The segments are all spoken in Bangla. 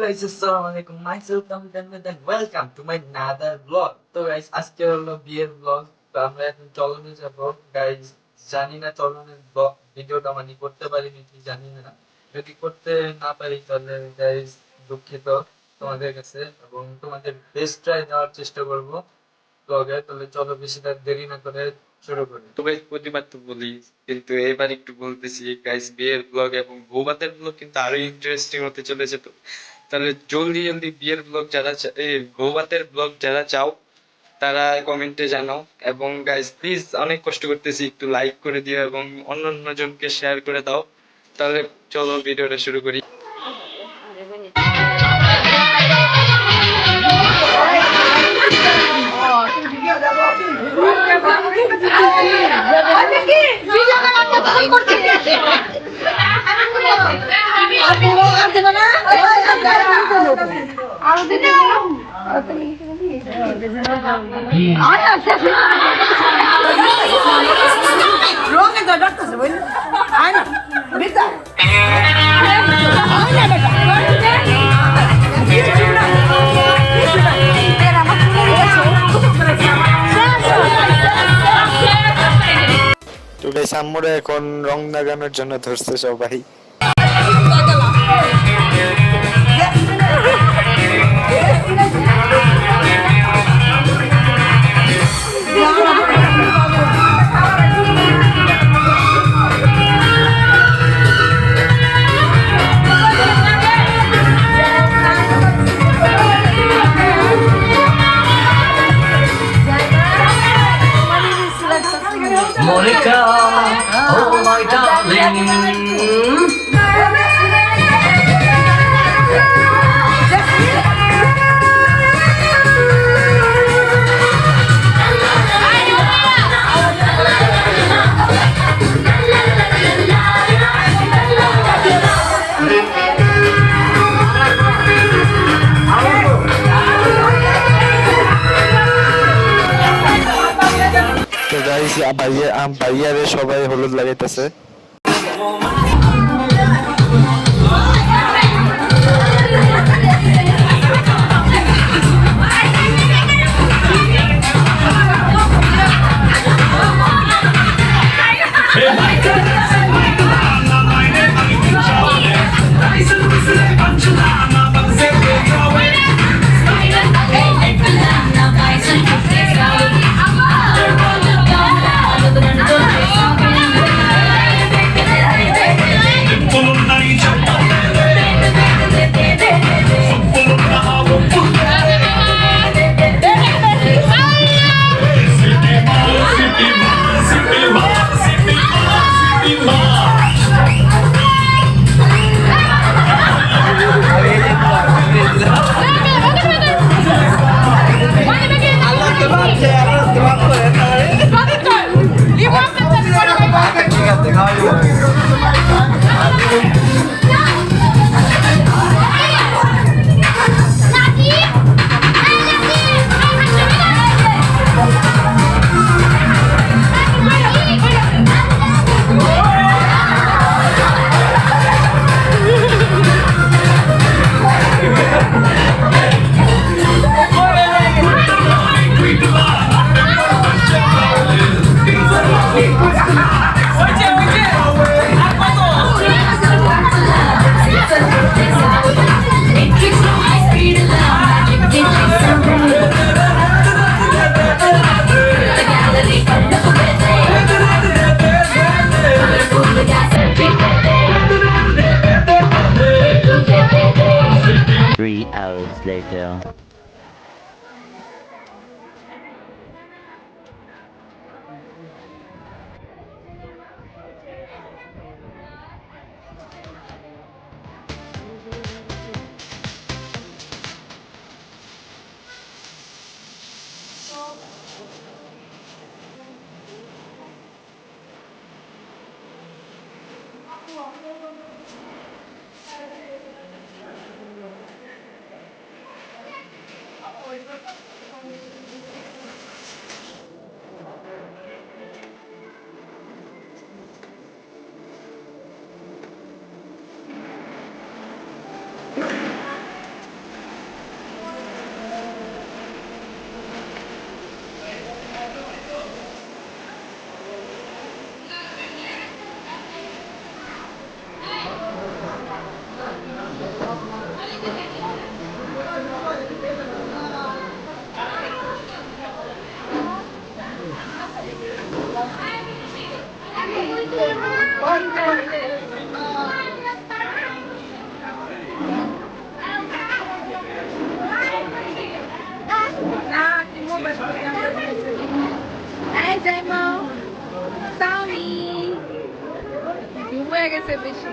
guys, assalamualaikum. Myself Tamid and welcome to my another vlog. তো guys, আজকে হলো বিয়ের vlog. তো আমরা এখন চলনে যাব guys. জানি না চলনের vlog ভিডিওটা মানে করতে পারি নাকি জানি না। যদি করতে না পারি তাহলে guys দুঃখিত তোমাদের কাছে এবং তোমাদের বেস্ট ট্রাই দেওয়ার চেষ্টা করব vlog-এ। তাহলে চলো বেশি দেরি না করে শুরু করি। তো গাইস প্রতিবার তো বলি, কিন্তু এবার একটু বলতেছি গাইস, বিয়ের ব্লগ এবং বৌভাতের ব্লগ কিন্তু আরো ইন্টারেস্টিং হতে চলেছে। তো তাহলে জলদি জলদি বিয়ের ব্লগ যারা বৌভাতের ব্লগ যারা চাও তারা কমেন্টে জানাও। এবং গাইস প্লিজ, অনেক কষ্ট করতেছি, একটু লাইক করে দিও এবং অন্য জনকে শেয়ার করে দাও। তাহলে চলো ভিডিওটা শুরু করি। তো গাইস আমরা এখন রং লাগানোর জন্য ধরছে সবাই। Monica, oh my darling. তো গাইস ভাইয়ারে সবাই হলুদ লাগাইতেছে। Later. হয়ে গেছে বেশি।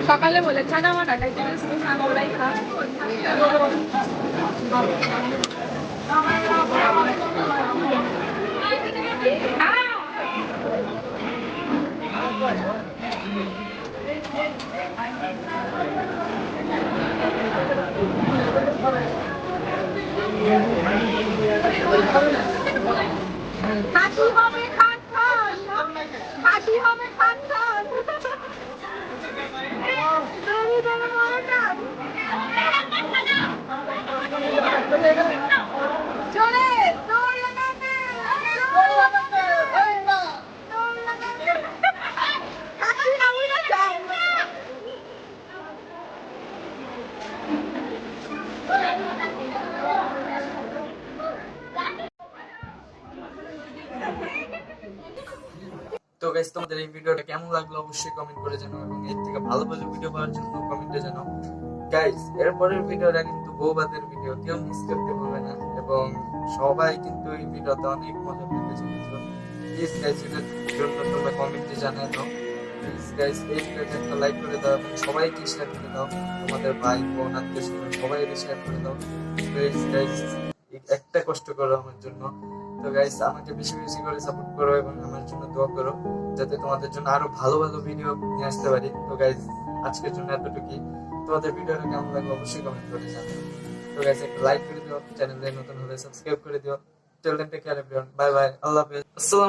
সকালে বলে ছানা মানা খাইতে গেছিল, ওরাই খা। হাসি হবে খান খান, হাসি হবে খান খান। চলে দৌড় লাগাতে, দৌড় লাগাতে, দৌড় লাগাতে। হাসি হবে না চাই। তো গাইস, তোমাদের এই ভিডিওটা কেমন লাগলো অবশ্যই কমেন্ট করে জানাও, এবং এর থেকে ভালো ভালো ভিডিও পাওয়ার জন্য কমেন্টে জানাও। গাইস, এরপরের ভিডিওটা কিন্তু বউবাদের ভিডিও, কেউ মিস করতে পারবে না, এবং সবাই কিন্তু এই ভিডিওতে অনেক মজা পেতে চলেছে। প্লিজ গাইস, এটার জন্য তোমরা কমেন্টে জানাও দাও। প্লিজ গাইস, এই ভিডিওটা একটা লাইক করে দাও এবং সবাইকে শেয়ার করে দাও, তোমাদের ভাই বোন আত্মীয় স্বজন সবাইকে শেয়ার করে দাও। প্লিজ গাইস, একটা কষ্ট করো আমার জন্য। তো গাইস, আমাকে বেশি বেশি করে সাপোর্ট করো এবং আমার জন্য দোয়া করো, যাতে তোমাদের জন্য আরো ভালো ভালো ভিডিও নিয়ে আসতে পারি। তো গাইস, আজকের জন্য এতটুকুই। তোমাদের ভিডিওটা কেমন লাগলো অবশ্যই কমেন্ট করে জানাও। তো গাইস, একটা লাইক করে দিও, চ্যানেলে নতুন হলে সাবস্ক্রাইব করে দিও। Till then take care everyone, bye bye, আল্লাহ হাফেজ, আসসালামু